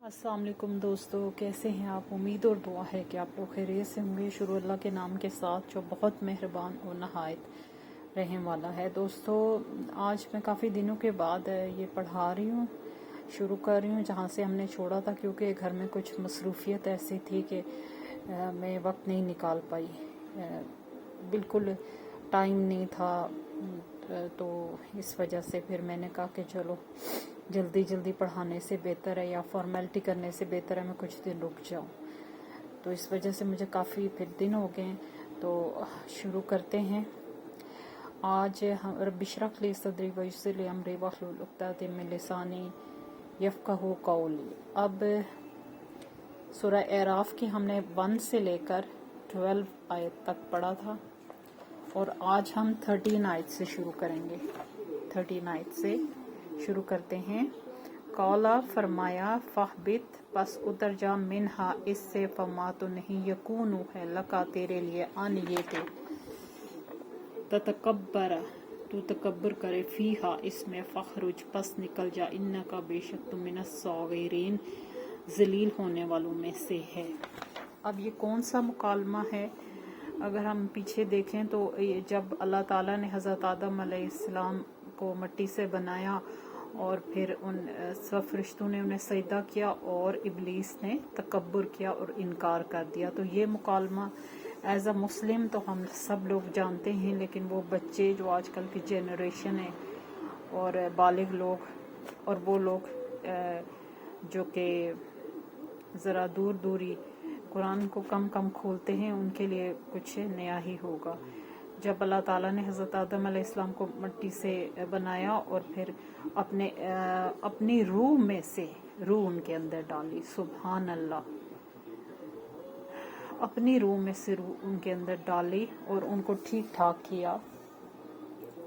अस्सलाम वालेकुम दोस्तों, कैसे हैं आप। उम्मीद और दुआ है कि आप लोग खैरियत से होंगे। शुरू अल्लाह के नाम के साथ जो बहुत मेहरबान और नहायत रहम वाला है। दोस्तों, आज मैं काफ़ी दिनों के बाद ये पढ़ा रही हूँ, शुरू कर रही हूँ जहाँ से हमने छोड़ा था, क्योंकि घर में कुछ मसरूफियत ऐसी थी कि मैं वक्त नहीं निकाल पाई, बिल्कुल टाइम नहीं था। तो इस वजह से फिर मैंने कहा कि चलो जल्दी जल्दी पढ़ाने से बेहतर है या फॉर्मेलिटी करने से बेहतर है मैं कुछ दिन रुक जाऊं। तो इस वजह से मुझे काफ़ी फिर दिन हो गए, तो शुरू करते हैं। आज हम रब्बी इश्रह ली सदरी वयस्सिर ली अमरी वहलुल उक़दतम मिन लिसानी यफ़क़हू क़ौली। अब सूरह एराफ की हमने 1 से लेकर 12 आयत तक पढ़ा था, और आज हम 13 आयत से शुरू करेंगे। 13 आयत से शुरू करते हैं। कौला फरमाया फहबित पस उतर जा मिनहा इससे फमा तो नहीं यकूनु है लका तेरे लिए अन ये के ततकब्बर तू तकब्बर करे फीहा इसमें फखरुज पस निकल जा इन्ना का बेशक तुम मिनस सौगीरीन जलील होने वालों में से है। अब ये कौन सा मुकालमा है? अगर हम पीछे देखें तो जब अल्लाह ताला ने हज़रत आदम अलैहिस्सलाम को मिट्टी से बनाया और फिर उन सब फरिश्तों ने उन्हें सजदा किया और इब्लीस ने तकब्बुर किया और इनकार कर दिया। तो ये मुकालमा एज अ मुस्लिम तो हम सब लोग जानते हैं, लेकिन वो बच्चे जो आजकल की जनरेशन है और बालिग लोग और वो लोग जो कि ज़रा दूरी कुरान को कम खोलते हैं, उनके लिए कुछ नया ही होगा। जब अल्लाह ताला ने हज़रत आदम अलैहिस्सलाम को मिट्टी से बनाया और फिर अपनी रूह में से रूह उनके अंदर डाली, सुभान अल्लाह, अपनी रूह में से रूह उनके अंदर डाली और उनको ठीक ठाक किया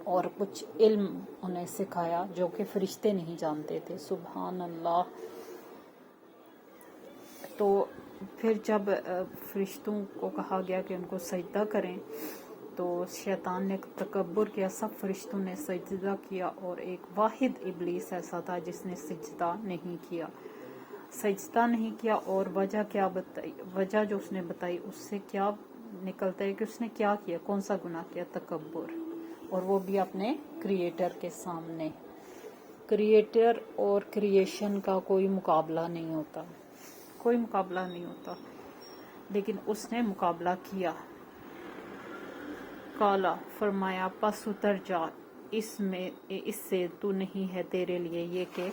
और कुछ इल्म उन्हें सिखाया जो कि फरिश्ते नहीं जानते थे। सुभान अल्लाह। तो फिर जब फरिश्तों को कहा गया कि उनको सजदा करें, तो शैतान ने तकब्बुर किया, सब फरिश्तों ने सजदा किया और एक वाहिद इब्लीस ऐसा था जिसने सजदा नहीं किया। और वजह क्या बताई? वजह जो उसने बताई उससे क्या निकलता है कि उसने क्या किया, कौन सा गुनाह किया? तकब्बुर, और वो भी अपने क्रिएटर के सामने। क्रिएटर और क्रिएशन का कोई मुकाबला नहीं होता, लेकिन उसने मुकाबला किया। काला फरमाया पस उतर जा इससे तू नहीं है तेरे लिए ये कि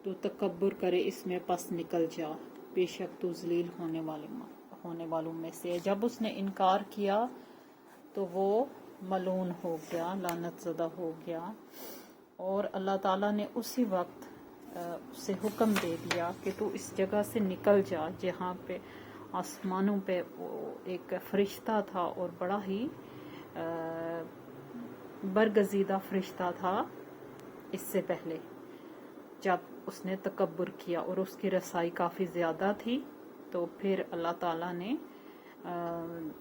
तू तकब्बुर करे, इसमें पस निकल जा, बेशक तू जलील होने वालों में से। जब उसने इनकार किया तो वो मलून हो गया, लानत ज़दा हो गया, और अल्लाह ताला ने उसी वक्त उसे हुक्म दे दिया कि तू इस जगह से निकल जा, जहाँ पे आसमानों पे वो एक फरिश्ता था और बड़ा ही बरगजीदा फरिश्ता था इससे पहले, जब उसने तकब्बुर किया और उसकी रसाई काफ़ी ज़्यादा थी। तो फिर अल्लाह ताला ने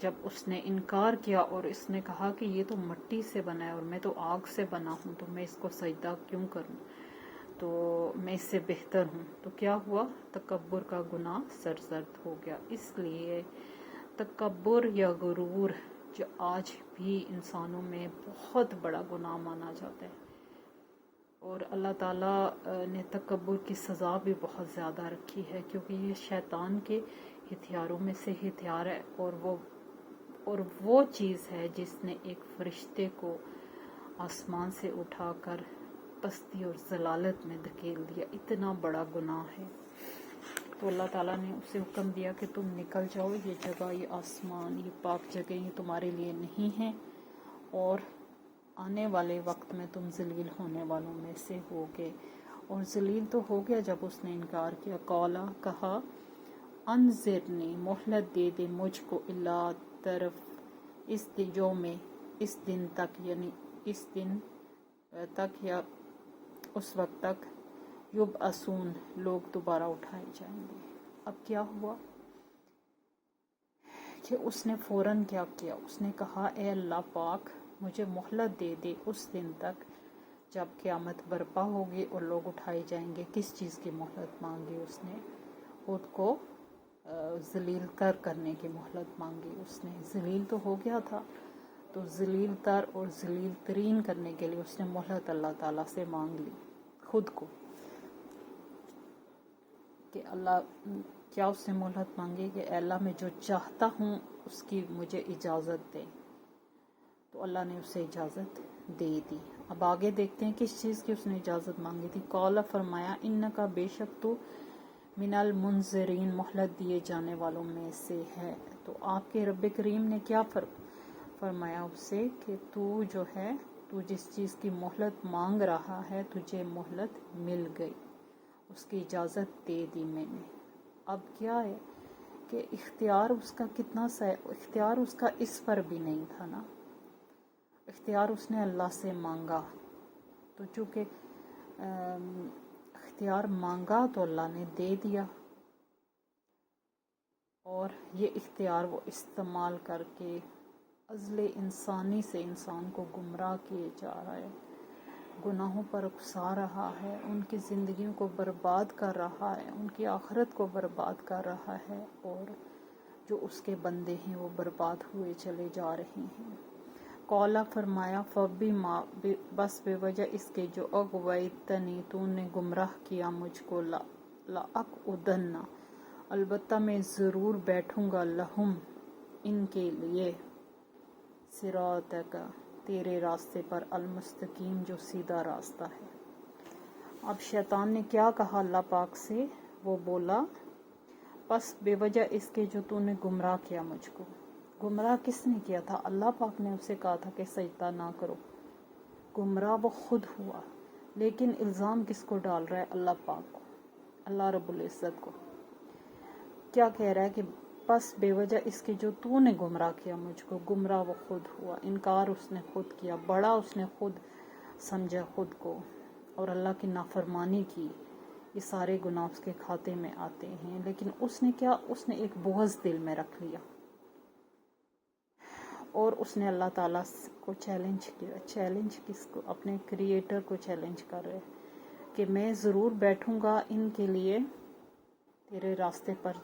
जब उसने इनकार किया और इसने कहा कि ये तो मिट्टी से बना है और मैं तो आग से बना हूँ, तो मैं इसको सजदा क्यों करूँ, तो मैं इससे बेहतर हूँ। तो क्या हुआ? तकब्बुर का गुनाह सरजद हो गया। इसलिए तकब्बुर या गुरूर जो आज भी इंसानों में बहुत बड़ा गुनाह माना जाता है, और अल्लाह ताला ने तकब्बुर की सज़ा भी बहुत ज़्यादा रखी है, क्योंकि ये शैतान के हथियारों में से हथियार है, और वो चीज़ है जिसने एक फरिश्ते को आसमान से उठाकर पस्ती और जलालत में धकेल दिया। इतना बड़ा गुनाह है। तो अल्लाह ताला ने उसे हुक्म दिया कि तुम निकल जाओ, ये जगह, ये आसमान, ये पाक जगह ये तुम्हारे लिए नहीं है, और आने वाले वक्त में तुम जलील होने वालों में से होगे। और जलील तो हो गया जब उसने इनकार किया। कौला कहा अनज़िरनी मोहलत दे दे मुझको इल्ला तरफ इस दिन तक, यानी इस दिन तक या उस वक्त तक युब असून लोग दोबारा उठाए जाएंगे। अब क्या हुआ कि उसने फ़ौरन क्या किया? उसने कहा ए अल्लाह पाक मुझे मोहलत दे दे उस दिन तक جب قیامت برپا ہوگی اور لوگ اٹھائے جائیں گے، کس چیز کی مہلت مانگی اس نے؟ خود کو ذلیل تر کرنے کی مہلت مانگی اس نے۔ ذلیل تو ہو گیا تھا، تو ذلیل تر اور ذلیل ترین کرنے کے لیے اس نے مہلت اللہ تعالیٰ سے مانگ لی خود کو، کہ اللہ کیا اس نے مہلت مانگی کہ اے اللہ میں جو چاہتا ہوں اس کی مجھے اجازت دے، تو اللہ نے اسے اجازت دے دی۔ اب آگے دیکھتے ہیں کس چیز کی اس نے اجازت مانگی تھی۔ قال فرمایا انکا بے شک تو من المنظرین مہلت دیے جانے والوں میں سے ہے۔ تو آپ کے رب کریم نے کیا فرمایا اس سے کہ تو جو ہے، تو جس چیز کی مہلت مانگ رہا ہے تجھے مہلت مل گئی، اس کی اجازت دے دی میں نے۔ اب کیا ہے کہ اختیار اس کا کتنا سا ہے، اختیار اس کا اس پر بھی نہیں تھا نا، اختیار اس نے اللہ سے مانگا، تو چونکہ اختیار مانگا تو اللہ نے دے دیا، اور یہ اختیار وہ استعمال کر کے عزل انسانی سے انسان کو گمراہ کیے جا رہا ہے، گناہوں پر اکسا رہا ہے، ان کی زندگیوں کو برباد کر رہا ہے، ان کی آخرت کو برباد کر رہا ہے، اور جو اس کے بندے ہیں وہ برباد ہوئے چلے جا رہے ہیں۔ قولا فرمایا فبی ما بس بے وجہ اس کے جو اغویتنی تو نے گمراہ کیا مجھ کو، لأقعدن البتہ میں ضرور بیٹھوں گا، لہم ان کے لیے، صراطک تیرے راستے پر، المستقیم جو سیدھا راستہ ہے۔ اب شیطان نے کیا کہا اللہ پاک سے؟ وہ بولا بس بے وجہ اس کے جو تو نے گمراہ کیا مجھ کو۔ گمراہ کس نے کیا تھا؟ اللہ پاک نے اسے کہا تھا کہ سجدہ نہ کرو، گمراہ وہ خود ہوا، لیکن الزام کس کو ڈال رہا ہے؟ اللہ پاک کو، اللہ رب العزت کو۔ کیا کہہ رہا ہے کہ بس بے وجہ اس کے جو تو نے گمراہ کیا مجھ کو، گمراہ وہ خود ہوا، انکار اس نے خود کیا، بڑا اس نے خود سمجھا خود کو، اور اللہ کی نافرمانی کی۔ یہ سارے گناہ اس کے کھاتے میں آتے ہیں، لیکن اس نے کیا؟ اس نے ایک بغض دل میں رکھ لیا، اور اس نے اللہ تعالیٰ کو چیلنج کیا۔ چیلنج کس کو؟ اپنے کریٹر کو چیلنج کر رہے کہ میں ضرور بیٹھوں گا ان کے لیے تیرے راستے پر،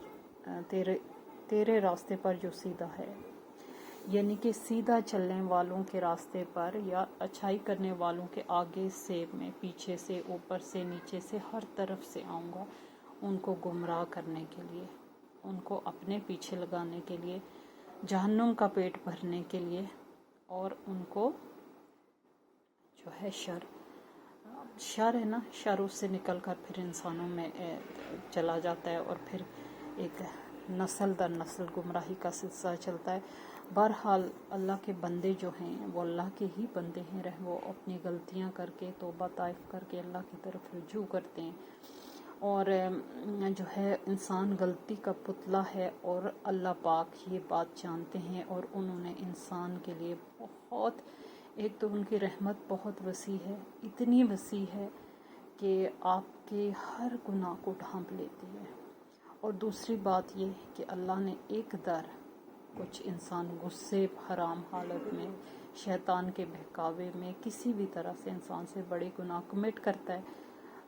تیرے راستے پر جو سیدھا ہے، یعنی کہ سیدھا چلنے والوں کے راستے پر، یا اچھائی کرنے والوں کے آگے سے میں، پیچھے سے، اوپر سے، نیچے سے، ہر طرف سے آؤں گا ان کو گمراہ کرنے کے لیے، ان کو اپنے پیچھے لگانے کے لیے، جہنم کا پیٹ بھرنے کے لیے، اور ان کو جو ہے شر ہے نا، شر اس سے نکل کر پھر انسانوں میں چلا جاتا ہے، اور پھر ایک نسل در نسل گمراہی کا سلسلہ چلتا ہے۔ بہرحال اللہ کے بندے جو ہیں وہ اللہ کے ہی بندے ہیں، وہ اپنی غلطیاں کر کے توبہ طائف کر کے اللہ کی طرف رجوع کرتے ہیں، اور جو ہے انسان غلطی کا پتلا ہے، اور اللہ پاک یہ بات جانتے ہیں، اور انہوں نے انسان کے لیے بہت، ایک تو ان کی رحمت بہت وسیع ہے، اتنی وسیع ہے کہ آپ کے ہر گناہ کو ڈھانپ لیتی ہے، اور دوسری بات یہ کہ اللہ نے ایک در کچھ انسان غصے حرام حالت میں، شیطان کے بہکاوے میں، کسی بھی طرح سے انسان سے بڑے گناہ کمٹ کرتا ہے،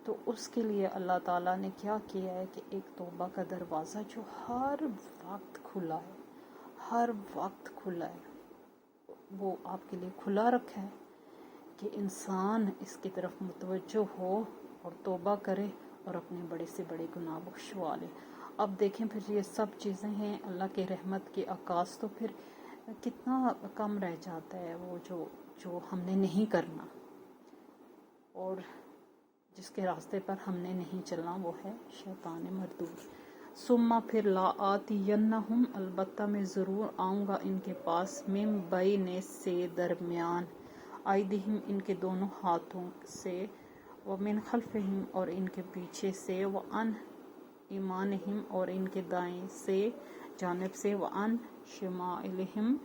تو اس کے لیے اللہ تعالیٰ نے کیا کیا ہے کہ ایک توبہ کا دروازہ جو ہر وقت کھلا ہے، ہر وقت کھلا ہے، وہ آپ کے لیے کھلا رکھا ہے کہ انسان اس کی طرف متوجہ ہو اور توبہ کرے اور اپنے بڑے سے بڑے گناہ بخشوا لے۔ اب دیکھیں پھر یہ سب چیزیں ہیں اللہ کے رحمت کے عکاس، تو پھر کتنا کم رہ جاتا ہے وہ جو ہم نے نہیں کرنا، اور جس کے راستے پر ہم نے نہیں چلنا وہ ہے شیطان مردود۔ ثم پھر لا آتینہم البتہ میں ضرور آؤں گا ان کے پاس، من بین سے درمیان، ایدیہم ان کے دونوں ہاتھوں سے، ومن خلفہم اور ان کے پیچھے سے، وعن ایمانہم اور ان کے دائیں سے جانب سے، وعن شمائلہم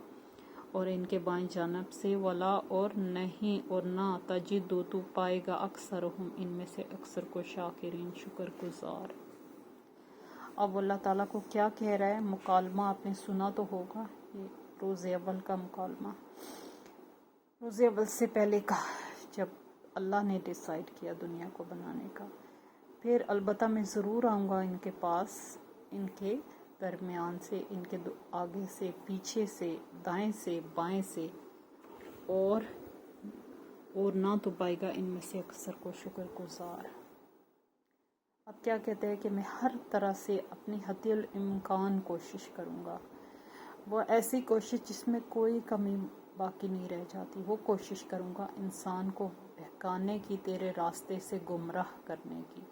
اور ان کے بائیں جانب سے، ولا اور نہیں اور نہ، تجد تو پائے گا اکثرہم ان میں سے اکثر کو، شاکرین شکر گزار۔ اب اللہ تعالیٰ کو کیا کہہ رہا ہے؟ مکالمہ آپ نے سنا تو ہوگا، یہ روز اول کا مکالمہ، روز اول سے پہلے کا، جب अल्लाह ने डिसाइड किया दुनिया को बनाने का। फिर अलबत्ता मैं ज़रूर आऊँगा इनके पास, इनके दरमियान से, इनके आगे से, पीछे से, दाएं से, बाएं से, और ना तो पाएगा इनमें से अक्सर को शुक्रगुजार। अब क्या कहते हैं कि मैं हर तरह से अपनी हद्दुल इम्कान कोशिश करूँगा, वो ऐसी कोशिश जिसमें कोई कमी बाकी नहीं रह जाती, वो कोशिश करूँगा इंसान को बहकाने की, तेरे रास्ते से गुमराह करने की,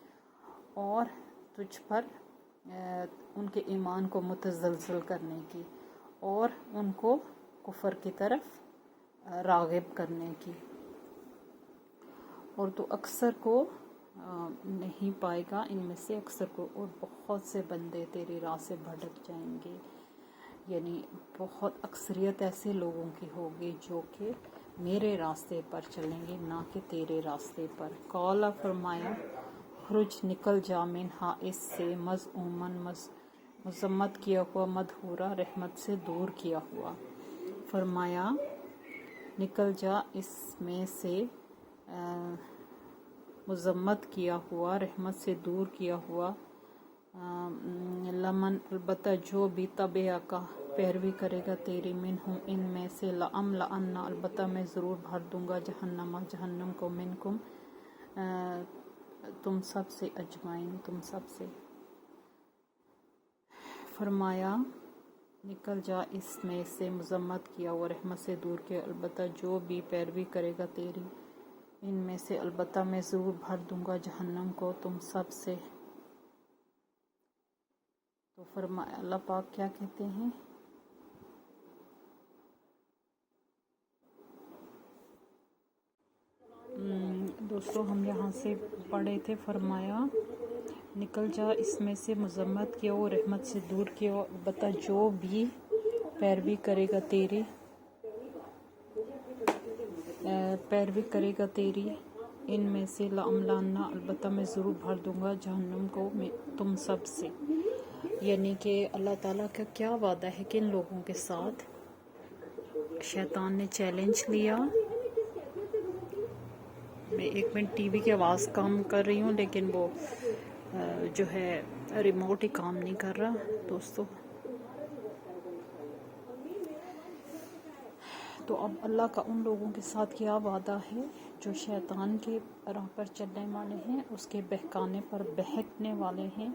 और तुझ पर उनके ईमान को मुतज़लज़ल करने की, और उनको कुफर की तरफ राग़िब करने की। और तो अक्सर को नहीं पाएगा इनमें से अक्सर को, और बहुत से बंदे तेरी राह से भटक जाएंगे। यानी बहुत अक्सरियत ऐसे लोगों की होगी जो कि मेरे रास्ते पर चलेंगे, ना कि तेरे रास्ते पर। कौला फरमाया, खुरुज निकल जा मिन्हा, इससे मज़ऊमन मज़म्मत किया हुआ, मदहूरा रहमत से दूर किया हुआ। फरमाया निकल जा इसमें से मज़म्मत किया हुआ, रहमत से दूर किया हुआ। लमन अलबत्ता जो भी तबे का पैरवी करेगा तेरी, मिन हूँ इनमें से, लअम लअन्ना अलबत्ता मैं ज़रूर भर दूँगा, जहन्नम को, मिनकुम तुम सब से, अजमाइन तुम सब से। फरमाया निकल जा इसमें से, मज़म्मत किया हुआ, रहमत से दूर किया, अलबत्ता जो भी पैरवी करेगा तेरी, इनमें से अलबत्ता मैं ज़रूर भर दूँगा जहन्नम को तुम सब से। तो फरमाया अल्लाह पाक क्या कहते हैं, दोस्तों हम यहाँ से पढ़े थे, फरमाया निकल जा इसमें से, मज़म्मत किया वो, रहमत से दूर किया, बता जो भी पैरवी करेगा तेरी, इनमें से, लामलाना अलबत्ता मैं ज़रूर भर दूँगा जहन्नम को तुम सब से। यानी कि अल्लाह ताला का क्या वादा है कि इन लोगों के साथ शैतान ने चैलेंज लिया। मैं एक मिनट टीवी की आवाज़ कम कर रही हूँ, लेकिन वो जो है रिमोट ही काम नहीं कर रहा दोस्तों। तो अब अल्लाह का उन लोगों के साथ क्या वादा है जो शैतान के राह पर चलने वाले हैं, उसके बहकाने पर बहकने वाले हैं,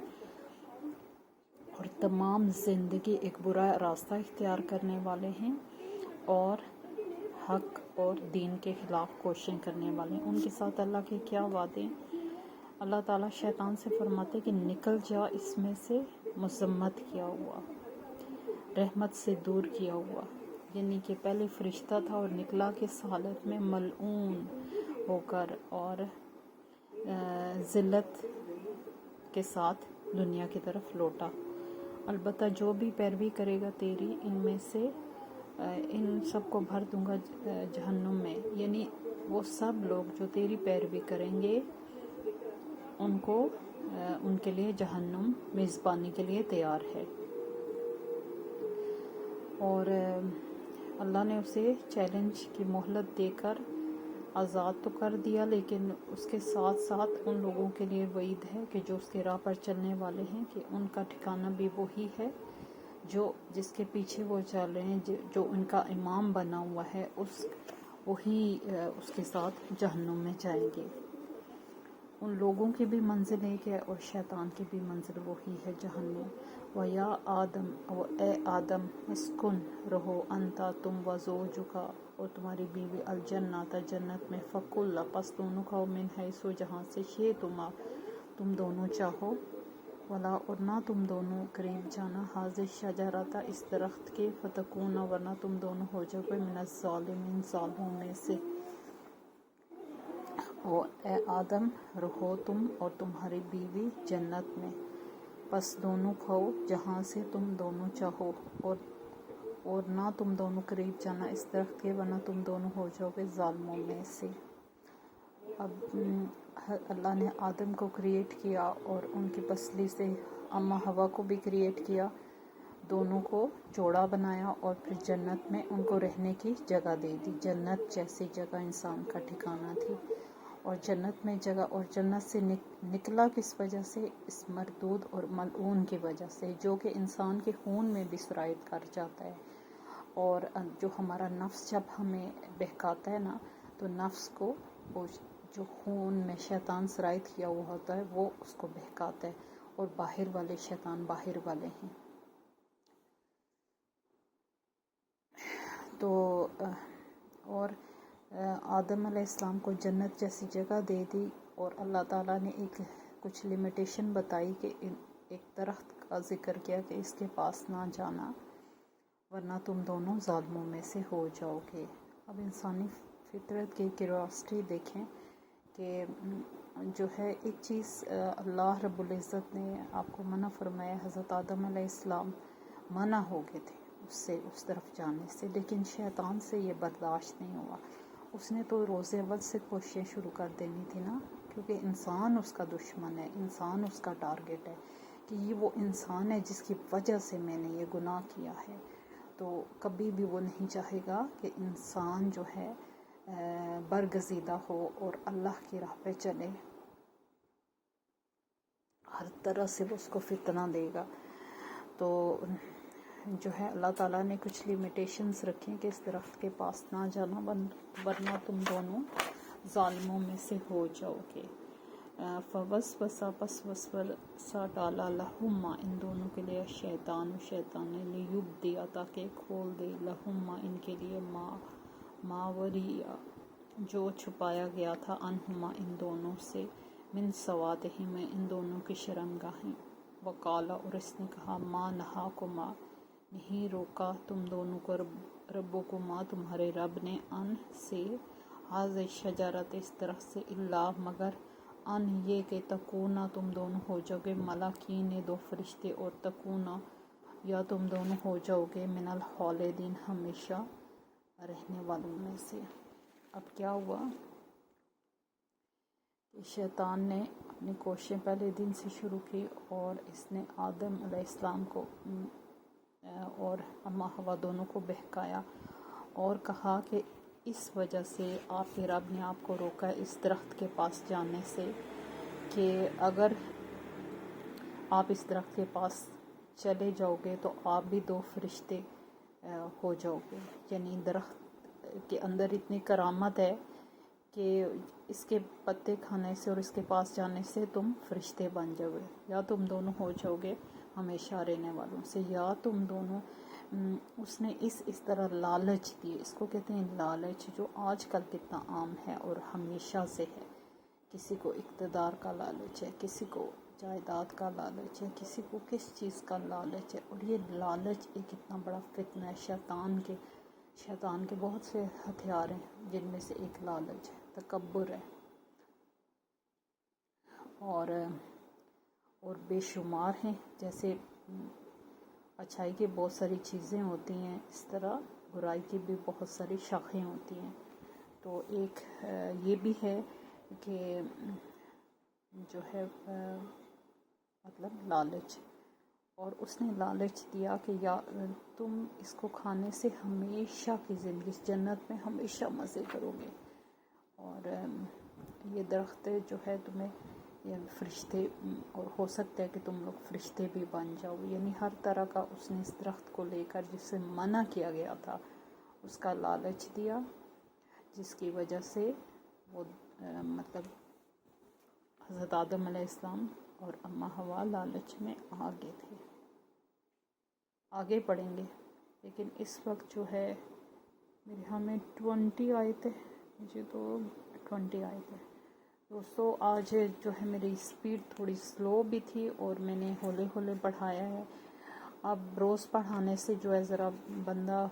और तमाम ज़िंदगी एक बुरा रास्ता इख्तियार करने वाले हैं, और हक और दीन के ख़िलाफ़ कोशिश करने वाले हैं। उनके साथ अल्लाह के क्या वादे। अल्लाह ताला शैतान से फरमाते कि निकल जा इसमें से, मज़म्मत किया हुआ, रहमत से दूर किया हुआ। यानी कि पहले फ़रिश्ता था और निकला किस हालत में, मलऊन होकर और ज़िल्लत के साथ दुनिया की तरफ लौटा। अलबत्ता जो भी पैरवी करेगा तेरी, इनमें से इन सब को भर दूंगा जहन्नुम में। यानी वो सब लोग जो तेरी पैरवी करेंगे उनको उनके लिए जहन्नुम मेज़बानी के लिए तैयार है। और अल्लाह ने उसे चैलेंज की मोहलत देकर आज़ाद तो कर दिया, लेकिन उसके साथ साथ उन लोगों के लिए वईद है कि जो उसके राह पर चलने वाले हैं कि उनका ठिकाना भी वही है जो जिसके पीछे वो चल रहे हैं, जो उनका इमाम बना हुआ है, वही उसके साथ जहन्नुम में जाएंगे। उन लोगों की भी मंजिल एक है और शैतान की भी मंजिल वही है, जहन्नुम। व या आदम, और ए आदम, इसकुन रहो, अंता तुम वज़ौजुका, और तुम्हारी बीवी, अलजन्नता जन्नत में, फ़कुल्ला पस दोनों खाओ, मिन हैसो जहाँ से शे तुम दोनों चाहो, वला और ना तुम दोनों करीब जाना, हाज़िर शजरता इस दरख्त के, फ़तकूना वरना तुम दोनों हो जाओगे, मिनज़ ज़ालिमीन ज़ालिमों में से। और ए आदम रहो तुम और तुम्हारी बीवी जन्नत में, बस दोनों खाओ जहाँ से तुम दोनों चाहो, और ना तुम दोनों करीब जाना इस दरख्त के, वरना तुम दोनों हो जाओगे ज़ालिमों में से। अब अल्लाह ने आदम को क्रिएट किया और उनकी पसली से अम्मा हवा को भी क्रिएट किया, दोनों को जोड़ा बनाया, और फिर जन्नत में उनको रहने की जगह दे दी। जन्नत जैसी जगह इंसान का ठिकाना थी, اور جنت میں جگہ، اور جنت سے نکلا کس وجہ سے؟ اس مردود اور ملعون کی وجہ سے، جو کہ انسان کے خون میں بھی سرایت کر جاتا ہے۔ اور جو ہمارا نفس جب ہمیں بہکاتا ہے نا، تو نفس کو وہ جو خون میں شیطان سرایت کیا ہوا ہوتا ہے وہ اس کو بہکاتا ہے، اور باہر والے شیطان باہر والے ہیں۔ تو اور آدم علیہ السلام کو جنت جیسی جگہ دے دی، اور اللہ تعالیٰ نے کچھ لمیٹیشن بتائی کہ ایک درخت کا ذکر کیا کہ اس کے پاس نہ جانا ورنہ تم دونوں ظالموں میں سے ہو جاؤ گے۔ اب انسانی فطرت کی کیوریوسٹی دیکھیں کہ جو ہے ایک چیز اللہ رب العزت نے آپ کو منع فرمایا، حضرت آدم علیہ السلام منع ہو گئے تھے اس طرف جانے سے، لیکن شیطان سے یہ برداشت نہیں ہوا۔ اس نے تو روز اول سے کوششیں شروع کر دینی تھی نا، کیونکہ انسان اس کا دشمن ہے، انسان اس کا ٹارگٹ ہے، کہ یہ وہ انسان ہے جس کی وجہ سے میں نے یہ گناہ کیا ہے۔ تو کبھی بھی وہ نہیں چاہے گا کہ انسان جو ہے برگزیدہ ہو اور اللہ کی راہ پہ چلے، ہر طرح سے وہ اس کو فتنہ دے گا۔ تو جو ہے اللہ تعالیٰ نے کچھ لیمیٹیشنز رکھی کہ اس درخت کے پاس نہ جانا ورنہ تم دونوں ظالموں میں سے ہو جاؤ گے۔ فوسوسا پس وسوسہ ڈالا لہما ان دونوں کے لیے شیطان نے لیبدیا تاکہ کھول دے لہما ان کے لیے ما وریا جو چھپایا گیا تھا انہما ان دونوں سے من سواتہما ان دونوں کی شرمگاہیں۔ وقالا اور اس نے کہا ما نہاکما نہیں روکا تم دونوں کو ربکما تمہارے رب نے ان سے ہذہ شجرت اس درخت سے الا مگر ان یہ کہ تکونا تم دونوں ہو جاؤ گے ملاکین دو فرشتے، اور تکونا یا تم دونوں ہو جاؤ گے من الخالدین ہمیشہ رہنے والوں میں سے۔ اب کیا ہوا کہ شیطان نے اپنی کوششیں پہلے دن سے شروع کی، اور اس نے آدم علیہ السلام کو اور اما ہوا دونوں کو بہکایا، اور کہا کہ اس وجہ سے آپ کے رب نے آپ کو روکا ہے اس درخت کے پاس جانے سے، کہ اگر آپ اس درخت کے پاس چلے جاؤ گے تو آپ بھی دو فرشتے ہو جاؤ گے۔ یعنی درخت کے اندر اتنی کرامت ہے کہ اس کے پتے کھانے سے اور اس کے پاس جانے سے تم فرشتے بن جاؤ گے، یا تم دونوں ہو جاؤ گے ہمیشہ رہنے والوں سے، یا تم دونوں اس نے اس طرح لالچ دی، اس کو کہتے ہیں لالچ، جو آج کل کتنا عام ہے اور ہمیشہ سے ہے۔ کسی کو اقتدار کا لالچ ہے، کسی کو جائیداد کا لالچ ہے، کسی کو کس چیز کا لالچ ہے، اور یہ لالچ ایک اتنا بڑا فتنہ ہے۔ شیطان کے بہت سے ہتھیار ہیں، جن میں سے ایک لالچ ہے، تکبر ہے، اور بے شمار ہیں۔ جیسے اچھائی کی بہت ساری چیزیں ہوتی ہیں، اس طرح برائی کی بھی بہت ساری شاخیں ہوتی ہیں۔ تو ایک یہ بھی ہے کہ جو ہے مطلب لالچ، اور اس نے لالچ دیا کہ یا تم اس کو کھانے سے ہمیشہ کی زندگی جنت میں ہمیشہ مزے کرو گے، اور یہ درخت جو ہے تمہیں یہ فرشتے، اور ہو سکتا ہے کہ تم لوگ فرشتے بھی بن جاؤ۔ یعنی ہر طرح کا اس نے اس درخت کو لے کر جس سے منع کیا گیا تھا اس کا لالچ دیا، جس کی وجہ سے وہ مطلب حضرت آدم علیہ السلام اور اما ہوا لالچ میں آگے تھے۔ آگے پڑھیں گے، لیکن اس وقت جو ہے میرے یہاں میں 20 آئے تھے، مجھے تو 20 آئے تھے دوستو۔ آج جو ہے میری سپیڈ تھوڑی سلو بھی تھی، اور میں نے ہولے ہولے پڑھایا ہے۔ اب روز پڑھانے سے جو ہے ذرا بندہ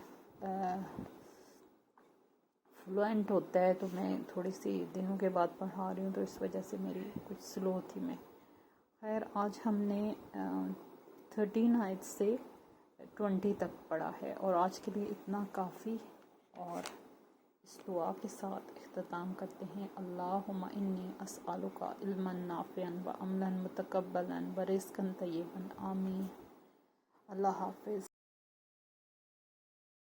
فلوئنٹ ہوتا ہے، تو میں تھوڑی سی دنوں کے بعد پڑھا رہی ہوں، تو اس وجہ سے میری کچھ سلو تھی میں۔ خیر، آج ہم نے 13 آیت سے 20 تک پڑھا ہے، اور آج کے لیے اتنا کافی، اور اس دعا کے ساتھ اختتام کرتے ہیں۔ اللہم انی اسألک علما نافعا وعملا متقبلا ورزقا طیبا، آمین۔ اللہ حافظ۔